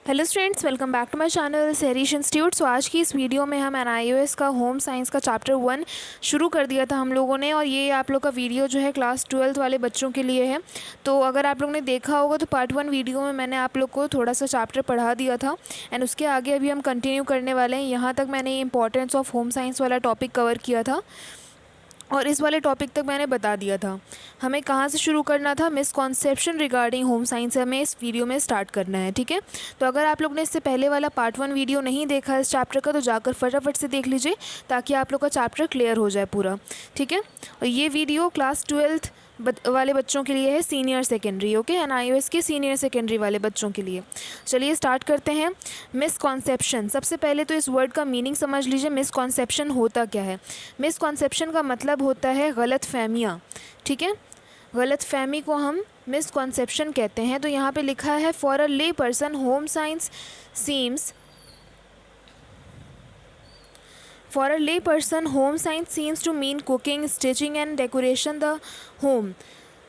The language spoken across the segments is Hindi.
Hello students, welcome back to my channel Sahrish institute. So आज की इस वीडियो में हम Nios का होम साइंस का चैप्टर 1 शुरू कर दिया था हम लोगों ने, और ये आप लोग का वीडियो जो है क्लास 12th वाले बच्चों के लिए है। तो अगर आप लोग ने देखा होगा तो पार्ट 1 वीडियो में मैंने आप लोग को थोड़ा सा चैप्टर पढ़ा दिया था, एंड उसके आगे अभी हम कंटिन्यू करने वाले हैं। यहाँ तक मैंने इंपॉर्टेंस ऑफ होम साइंस वाला टॉपिक कवर किया था और इस वाले टॉपिक तक मैंने बता दिया था। हमें कहाँ से शुरू करना था, मिसकॉन्सेप्शन रिगार्डिंग होम साइंस हमें इस वीडियो में स्टार्ट करना है, ठीक है। तो अगर आप लोग ने इससे पहले वाला पार्ट 1 वीडियो नहीं देखा इस चैप्टर का तो जाकर फटाफट से देख लीजिए, ताकि आप लोग का चैप्टर क्लियर हो जाए पूरा, ठीक है। और ये वीडियो क्लास 12th वाले बच्चों के लिए है, सीनियर सेकेंडरी, ओके, Nios के सीनियर सेकेंडरी वाले बच्चों के लिए। चलिए स्टार्ट करते हैं। मिसकॉन्सेप्शन, सबसे पहले तो इस वर्ड का मीनिंग समझ लीजिए। मिसकॉन्सेप्शन होता क्या है? मिसकॉन्सेप्शन का मतलब होता है गलत फहमियाँ, ठीक है। गलत फहमी को हम मिसकॉन्सेप्शन कहते हैं। तो यहाँ पे लिखा है, फॉर अ ले person home science seems For a lay person, home science seems to mean cooking, stitching and decoration the home.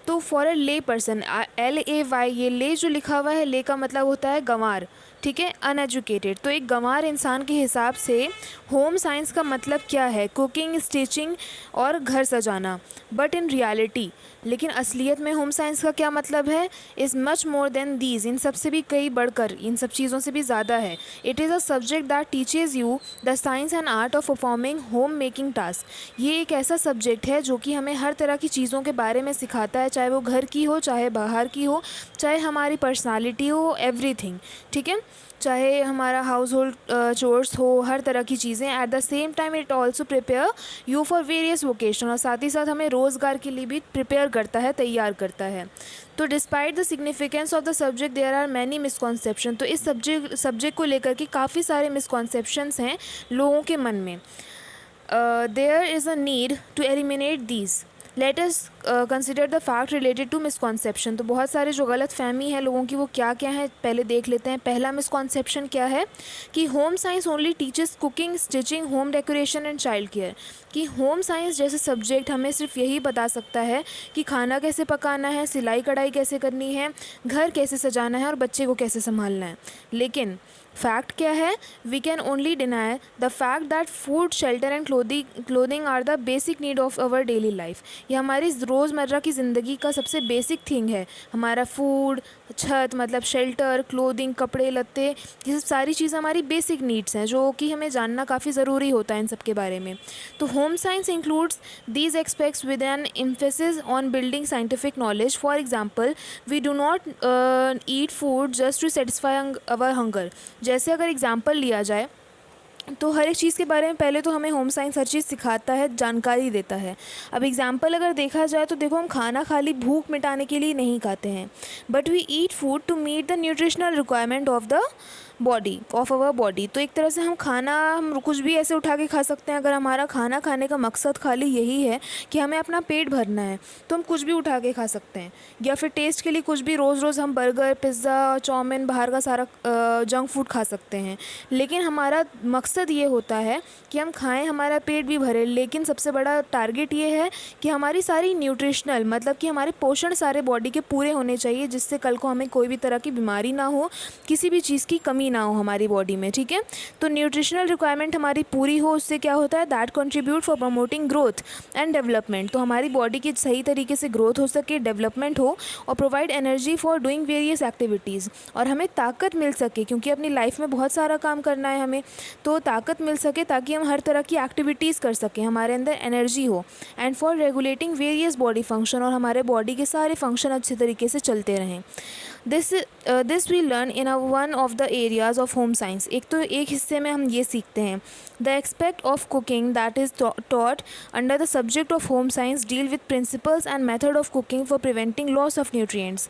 तो फॉर अ ले पर्सन, LAY, ये ले जो लिखा हुआ है, ले का मतलब होता है गंवार, ठीक है, अनएजुकेटेड। तो एक गंवार इंसान के हिसाब से होम साइंस का मतलब क्या है? कुकिंग, स्टिचिंग और घर सजाना। बट इन रियलिटी, लेकिन असलियत में होम साइंस का क्या मतलब है? Is much more than these, इन सब से भी कई बढ़कर, इन सब चीज़ों से भी ज़्यादा है। It is a subject that teaches you the science and art of performing home making task. ये एक ऐसा सब्जेक्ट है जो कि हमें हर तरह की चीज़ों के बारे में सिखाता है, चाहे वो घर की हो, चाहे बाहर की हो, चाहे हमारी पर्सनालिटी हो, एवरीथिंग, ठीक है, चाहे हमारा हाउस होल्ड चोर्स हो, हर तरह की चीज़ें। At the same time it also prepare you for various vocation, और साथ ही साथ हमें रोज़गार के लिए भी प्रिपेयर करता है, तैयार करता है। तो despite the significance of the subject there are many misconception. तो इस सब्जेक्ट को लेकर के काफ़ी सारे मिसकॉन्सेप्शंस हैं लोगों के मन में। There is a need to eliminate these. Let us consider the fact related to misconception. तो बहुत सारे जो गलत फहमी है लोगों की वो क्या क्या है, पहले देख लेते हैं। पहला मिसकॉन्सेप्शन क्या है कि home science only teaches cooking, stitching, home decoration and child care. कि होम साइंस जैसे सब्जेक्ट हमें सिर्फ यही बता सकता है कि खाना कैसे पकाना है, सिलाई कढ़ाई कैसे करनी है, घर कैसे सजाना है और बच्चे को कैसे संभालना है। लेकिन फैक्ट क्या है? We can only deny the fact that food, shelter and clothing are the basic need of our daily life. ये हमारी रोज़मर्रा की ज़िंदगी का सबसे बेसिक थिंग है। हमारा फूड, छत मतलब शेल्टर, क्लोथिंग, कपड़े लत्ते, ये सब सारी चीज़ें हमारी बेसिक नीड्स हैं, जो कि हमें जानना काफ़ी ज़रूरी होता है इन सब के बारे में। तो home science includes these aspects with an emphasis on building scientific knowledge. For example, we do not eat food just to satisfy our hunger. जैसे अगर एग्जाम्पल लिया जाए तो हर एक चीज़ के बारे में पहले तो हमें होम साइंस हर चीज़ सिखाता है, जानकारी देता है। अब एग्जाम्पल अगर देखा जाए तो देखो, हम खाना खाली भूख मिटाने के लिए नहीं खाते हैं, but we eat food to meet the nutritional requirement of the body, of our body. तो एक तरह से हम कुछ भी ऐसे उठा के खा सकते हैं। अगर हमारा खाना खाने का मकसद खाली यही है कि हमें अपना पेट भरना है, तो हम कुछ भी उठा के खा सकते हैं। या फिर टेस्ट के लिए कुछ भी, रोज़ रोज़ हम बर्गर, पिज़्ज़ा, चाउमीन, बाहर का सारा जंक फूड खा सकते हैं। लेकिन हमारा मकसद ये होता है कि हम खाएं, हमारा पेट भी भरे, लेकिन सबसे बड़ा टारगेट ये है कि हमारी सारी न्यूट्रिशनल, मतलब कि हमारे पोषण सारे बॉडी के पूरे होने चाहिए, जिससे कल को हमें कोई भी तरह की बीमारी ना हो, किसी भी चीज़ की कमी ना हो हमारी बॉडी में, ठीक है। तो न्यूट्रिशनल रिक्वायरमेंट हमारी पूरी हो, उससे क्या होता है? That contribute for promoting growth and development. तो हमारी बॉडी की सही तरीके से ग्रोथ हो सके, डेवलपमेंट हो, और provide energy for doing various activities, और हमें ताकत मिल सके, क्योंकि अपनी लाइफ में बहुत सारा काम करना है हमें, तो ताकत मिल सके ताकि हम हर तरह की एक्टिविटीज़ कर सकें, हमारे अंदर एनर्जी हो। And for regulating various body function, और हमारे बॉडी के सारे फंक्शन अच्छे तरीके से चलते रहें। This we learn in one of the areas of home science. एक हिस्से में हम ये सीखते हैं, the aspect of cooking that is taught under the subject of home science deal with principles and method of cooking for preventing loss of nutrients.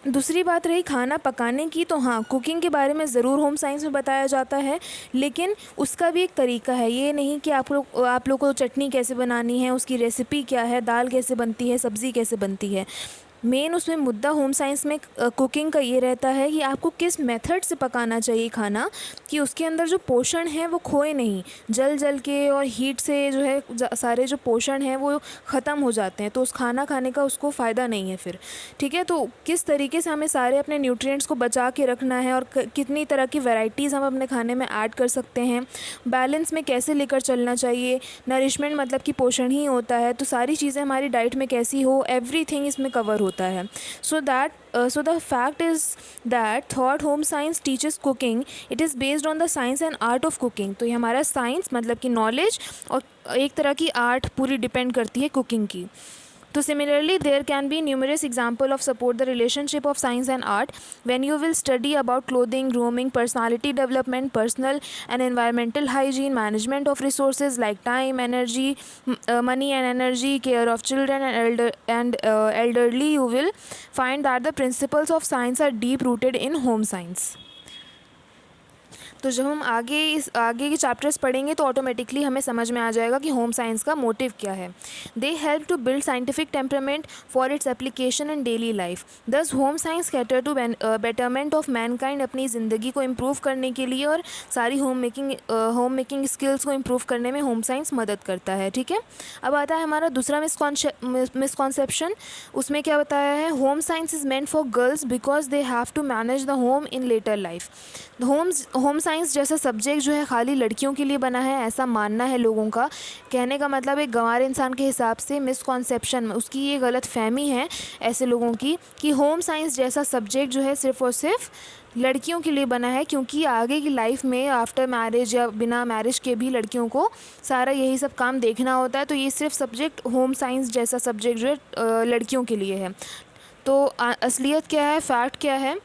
दूसरी बात रही खाना पकाने की, तो हाँ, कुकिंग के बारे में ज़रूर होम साइंस में बताया जाता है, लेकिन उसका भी एक तरीका है। ये नहीं कि आप लोग को चटनी कैसे बनानी है, उसकी रेसिपी क्या है, दाल कैसे बनती है, सब्ज़ी कैसे बनती है। मेन उसमें मुद्दा होम साइंस में कुकिंग का ये रहता है कि आपको किस मेथड से पकाना चाहिए खाना कि उसके अंदर जो पोषण है वो खोए नहीं, जल जल के और हीट से जो है सारे जो पोषण हैं वो ख़त्म हो जाते हैं, तो उस खाना खाने का उसको फ़ायदा नहीं है फिर। ठीक है, तो किस तरीके से हमें सारे अपने न्यूट्रिएंट्स को बचा के रखना है और कितनी तरह की वैरायटीज़ हम अपने खाने में ऐड कर सकते हैं, बैलेंस में कैसे लेकर चलना चाहिए, नरिशमेंट मतलब कि पोषण ही होता है, तो सारी चीज़ें हमारी डाइट में कैसी हो, एवरीथिंग इसमें कवर होता है। So the fact is that thought home science teaches cooking, it is based on the science and art of cooking. तो ये हमारा साइंस मतलब कि नॉलेज और एक तरह की आर्ट पूरी डिपेंड करती है कुकिंग की। तो similarly there can be numerous example of support the relationship of science and art when you will study about clothing, grooming, personality development, personal and environmental hygiene, management of resources like time, energy, money and energy, care of children and elderly. You will find that the principles of science are deep rooted in home science. तो जब हम आगे के चैप्टर्स पढ़ेंगे तो ऑटोमेटिकली हमें समझ में आ जाएगा कि होम साइंस का मोटिव क्या है। They help to build scientific temperament for its application in daily life. This home science cater to betterment of mankind, अपनी ज़िंदगी को इम्प्रूव करने के लिए और सारी होम मेकिंग स्किल्स को इम्प्रूव करने में होम साइंस मदद करता है। ठीक है, अब आता है हमारा दूसरा मिसकॉन्सेप्शन। उसमें क्या बताया है, home science is meant for girls because they have to manage the home in later life. Home science जैसा सब्जेक्ट जो है खाली लड़कियों के लिए बना है, ऐसा मानना है लोगों का। कहने का मतलब एक गंवार इंसान के हिसाब से मिसकॉन्सेप्शन, उसकी ये गलत फहमी है ऐसे लोगों की कि होम साइंस जैसा सब्जेक्ट जो है सिर्फ़ और सिर्फ लड़कियों के लिए बना है, क्योंकि आगे की लाइफ में आफ्टर मैरिज या बिना मैरिज के भी लड़कियों को सारा यही सब काम देखना होता है। तो ये सिर्फ सब्जेक्ट होम साइंस जैसा सब्जेक्ट जो है लड़कियों के लिए है। तो असलियत क्या है, फैक्ट क्या है?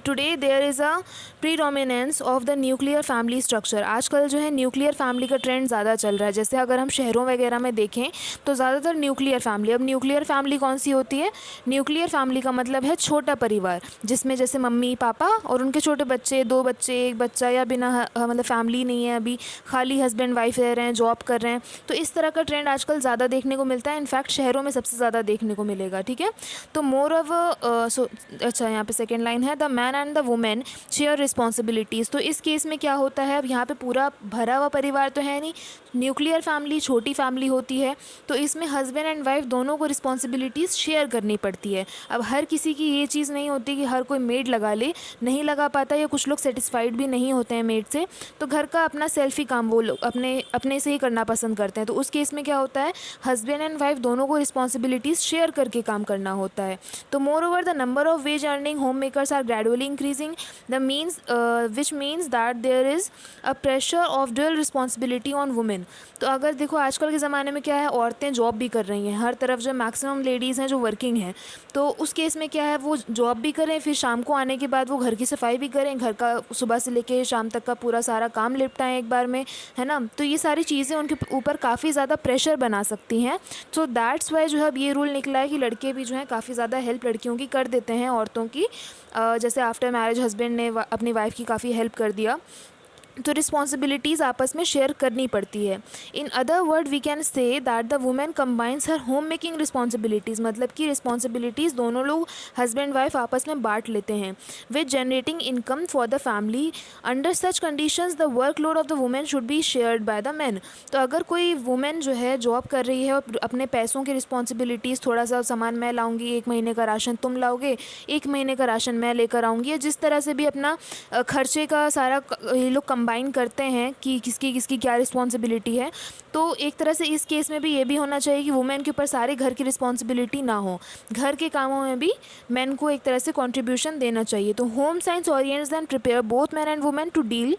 Today there is a predominance of the nuclear family structure. आजकल जो है न्यूक्लियर फैमिली का ट्रेंड ज़्यादा चल रहा है। जैसे अगर हम शहरों वगैरह में देखें तो ज़्यादातर न्यूक्लियर फैमिली। अब न्यूक्लियर फैमिली कौन सी होती है? न्यूक्लियर फैमिली का मतलब है छोटा परिवार, जिसमें जैसे मम्मी पापा और उनके छोटे बच्चे, 2 बच्चे, 1 बच्चा, या बिना मतलब फैमिली नहीं है, अभी खाली हस्बैंड वाइफ रह रहे हैं, जॉब कर रहे हैं। तो इस तरह का ट्रेंड आजकल ज़्यादा देखने को मिलता है। इनफैक्ट शहरों में सबसे ज़्यादा देखने को मिलेगा। ठीक है, तो मोर ऑफ अच्छा, यहाँ पे सेकेंड लाइन है, the man and the women share responsibilities. तो इस केस में क्या होता है, अब यहाँ पे पूरा भरा हुआ परिवार तो है नहीं, न्यूक्लियर फैमिली छोटी फैमिली होती है, तो इसमें हस्बैंड एंड वाइफ दोनों को रिस्पॉन्सिबिलिटीज़ शेयर करनी पड़ती है। अब हर किसी की ये चीज़ नहीं होती कि हर कोई मेड लगा ले, नहीं लगा पाता, या कुछ लोग सेटिस्फाइड भी नहीं होते हैं मेड से, तो घर का अपना सेल्फ ही काम वो लोग अपने से ही करना पसंद करते हैं। तो उस केस में क्या होता है, हस्बैंड एंड वाइफ दोनों को रिस्पॉन्सिबिलिटीज़ शेयर करके काम करना होता है। तो moreover the number of wage earning home makers are gradually increasing, which means that there is a pressure of dual responsibility on women। तो अगर देखो आजकल के ज़माने में क्या है, औरतें जॉब भी कर रही हैं, हर तरफ जो मैक्सिमम लेडीज़ हैं जो वर्किंग हैं, तो उस केस में क्या है, वो जॉब भी करें, फिर शाम को आने के बाद वो घर की सफाई भी करें, घर का सुबह से लेके शाम तक का पूरा सारा काम निपटाएं एक बार में, है ना। तो ये सारी चीज़ें उनके ऊपर काफ़ी ज़्यादा प्रेशर बना सकती हैं। सो दैट्स वाई जो है अब ये रूल निकला है कि लड़के भी जो है काफ़ी ज़्यादा हेल्प लड़कियों की कर देते हैं, औरतों की। जैसे आफ्टर मैरिज हस्बैंड ने अपनी वाइफ की काफ़ी हेल्प कर दिया, तो रिस्पॉन्सिबिलिटीज़ आपस में शेयर करनी पड़ती है। In other word we can say that the women combines her home making responsibilities, मतलब कि रिस्पॉन्सिबिलिटीज़ दोनों लोग हस्बैंड वाइफ आपस में बांट लेते हैं, with generating income for the family. Under such conditions the workload of the women should be shared by the man. तो अगर कोई वुमेन जो है जॉब कर रही है और अपने पैसों की रिस्पॉन्सिबिलिटीज़, थोड़ा सा सामान मैं लाऊंगी, 1 महीने का राशन तुम लाओगे, 1 महीने का राशन मैं लेकर आऊँगी, या जिस तरह से भी अपना खर्चे का सारा ये लोग कंबाइन करते हैं कि किसकी क्या रिस्पॉन्सिबिलिटी है। तो एक तरह से इस केस में भी ये भी होना चाहिए कि वुमेन के ऊपर सारे घर की रिस्पॉन्सिबिलिटी ना हो, घर के कामों में भी मैन को एक तरह से कंट्रीब्यूशन देना चाहिए। तो home science orients and prepare both man and women to deal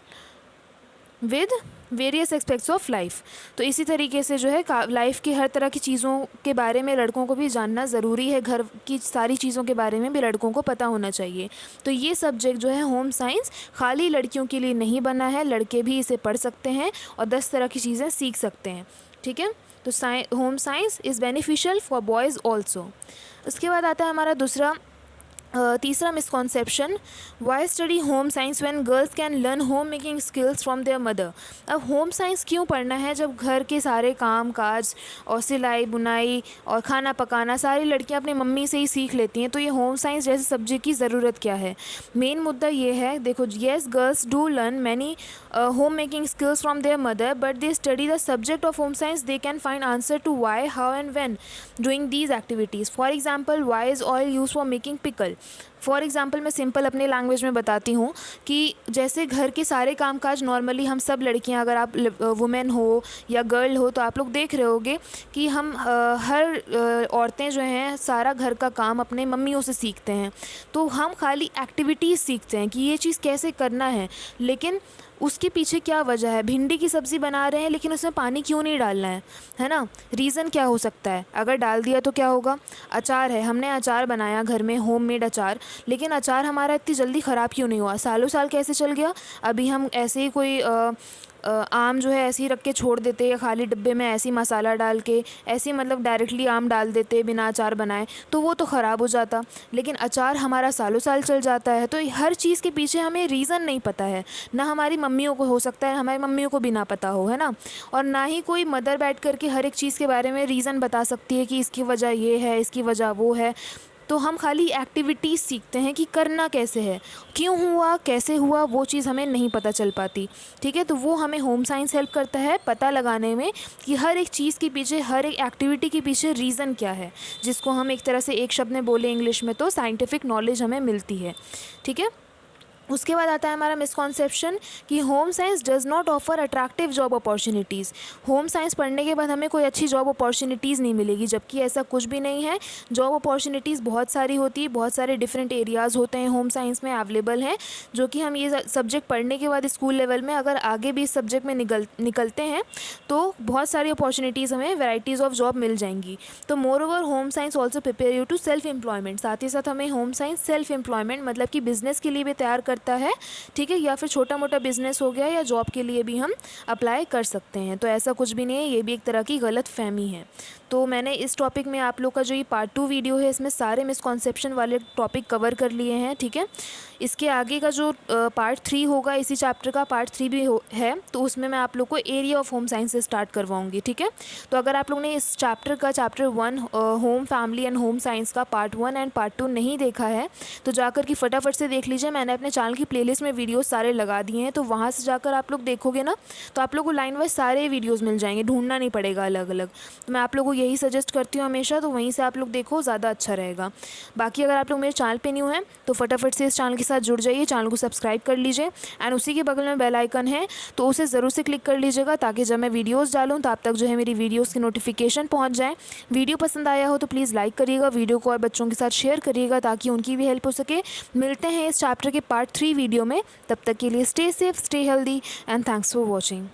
with various aspects of life. तो इसी तरीके से जो है लाइफ की हर तरह की चीज़ों के बारे में लड़कों को भी जानना ज़रूरी है, घर की सारी चीज़ों के बारे में भी लड़कों को पता होना चाहिए। तो ये सब्जेक्ट जो है होम साइंस खाली लड़कियों के लिए नहीं बना है, लड़के भी इसे पढ़ सकते हैं और 10 तरह की चीज़ें सीख सकते हैं। ठीक है, तो home science is beneficial for boys also. उसके बाद आता है हमारा दूसरा तीसरा misconception, why study home science when girls can learn home making skills from their mother. अब होम साइंस क्यों पढ़ना है जब घर के सारे काम काज और सिलाई बुनाई और खाना पकाना सारी लड़कियां अपनी मम्मी से ही सीख लेती हैं, तो ये होम साइंस जैसे सब्जेक्ट की ज़रूरत क्या है। मेन मुद्दा ये है, देखो, yes girls do learn many home making skills from their mother, but they study the subject of home science, they can find answer to why how and when doing these activities. For example, why is oil use for making pickle. For example मैं सिंपल अपने लैंग्वेज में बताती हूँ कि जैसे घर के सारे काम काज नॉर्मली हम सब लड़कियाँ, अगर आप वुमेन हो या गर्ल हो, तो आप लोग देख रहे होगे कि हम हर औरतें जो हैं सारा घर का काम अपने मम्मियों से सीखते हैं। तो हम खाली एक्टिविटीज़ सीखते हैं कि ये चीज़ कैसे करना है, लेकिन उसके पीछे क्या वजह है। भिंडी की सब्ज़ी बना रहे हैं लेकिन उसमें पानी क्यों नहीं डालना है ना। रीज़न क्या हो सकता है, अगर डाल दिया तो क्या होगा। अचार है, हमने अचार बनाया घर में, होममेड अचार, लेकिन अचार हमारा इतनी जल्दी ख़राब क्यों नहीं हुआ, सालों साल कैसे चल गया। अभी हम ऐसे ही कोई आम जो है ऐसे ही रख के छोड़ देते, या खाली डिब्बे में ऐसे ही मसाला डाल के ऐसे ही मतलब डायरेक्टली आम डाल देते बिना अचार बनाए, तो वो तो ख़राब हो जाता। लेकिन अचार हमारा सालों साल चल जाता है। तो हर चीज़ के पीछे हमें रीज़न नहीं पता है, ना हमारी मम्मियों को, हो सकता है हमारी मम्मियों को भी ना पता हो, है ना। और ना ही कोई मदर बैठ कर के हर एक चीज़ के बारे में रीज़न बता सकती है कि इसकी वजह ये है, इसकी वजह वो है। तो हम खाली एक्टिविटीज़ सीखते हैं कि करना कैसे है, क्यों हुआ, कैसे हुआ, वो चीज़ हमें नहीं पता चल पाती। ठीक है, तो वो हमें होम साइंस हेल्प करता है पता लगाने में कि हर एक चीज़ के पीछे, हर एक एक्टिविटी के पीछे रीज़न क्या है, जिसको हम एक तरह से एक शब्द में बोले इंग्लिश में तो साइंटिफिक नॉलेज हमें मिलती है। ठीक है, उसके बाद आता है हमारा मिसकॉन्सेप्शन कि home science does not offer attractive job opportunities. Home science पढ़ने के बाद हमें कोई अच्छी जॉब अपॉर्चुनिटीज़ नहीं मिलेगी, जबकि ऐसा कुछ भी नहीं है। जॉब अपॉर्चुनिटीज़ बहुत सारी होती है, बहुत सारे डिफरेंट एरियाज़ होते हैं होम साइंस में अवेलेबल हैं, जो कि हम ये सब्जेक्ट पढ़ने के बाद स्कूल लेवल में अगर आगे भी इस सब्जेक्ट में निकलते हैं तो बहुत सारी अपॉर्चुनिटीज़, हमें वैराइटीज़ ऑफ जॉब मिल जाएंगी। तो moreover home science also prepare you to self employment. साथ ही साथ हमें होम साइंस सेल्फ एम्प्लॉयमेंट मतलब कि बिज़नेस के लिए भी तैयार करता है। ठीक है, या फिर छोटा मोटा बिजनेस हो गया या जॉब के लिए भी हम अप्लाई कर सकते हैं। तो ऐसा कुछ भी नहीं है, ये भी एक तरह की गलत फहमी है। तो मैंने इस टॉपिक में आप लोग का जो ये पार्ट 2 वीडियो है, इसमें सारे मिसकॉन्सेप्शन वाले टॉपिक कवर कर लिए हैं। ठीक है, इसके आगे का जो पार्ट 3 होगा, इसी चैप्टर का पार्ट 3 भी है, तो उसमें मैं आप लोग को एरिया ऑफ होम साइंस से स्टार्ट करवाऊंगी। ठीक है, तो अगर आप लोग ने इस chapter 1 home family and home science का पार्ट 1 एंड पार्ट 2 नहीं देखा है, तो जाकर कि फटाफट से देख लीजिए। मैंने अपने चैनल की प्लेलिस्ट में वीडियोस सारे लगा दिए हैं, तो वहाँ से जाकर आप लोग देखोगे ना, तो आप लोग को लाइन वाइज सारे वीडियोस मिल जाएंगे, ढूंढना नहीं पड़ेगा अलग अलग। तो मैं आप लोगों को यही सजेस्ट करती हूँ हमेशा, तो वहीं से आप लोग देखो, ज़्यादा अच्छा रहेगा। बाकी अगर आप लोग मेरे चैनल पे न्यू हैं तो फटाफट से इस चैनल के साथ जुड़ जाइए, चैनल को सब्सक्राइब कर लीजिए, एंड उसी के बगल में बेल आइकन है तो उसे ज़रूर से क्लिक कर लीजिएगा, ताकि जब मैं वीडियोज़ डालूँ तो आप तक जो है मेरी वीडियोज़ की नोटिफिकेशन पहुँच जाए। वीडियो पसंद आया हो तो प्लीज़ लाइक करिएगा, वीडियो को और बच्चों के साथ शेयर करिएगा, ताकि उनकी भी हेल्प हो सके। मिलते हैं इस चैप्टर के पार्ट 3 वीडियो में, तब तक के लिए stay safe, stay healthy, and thanks for watching.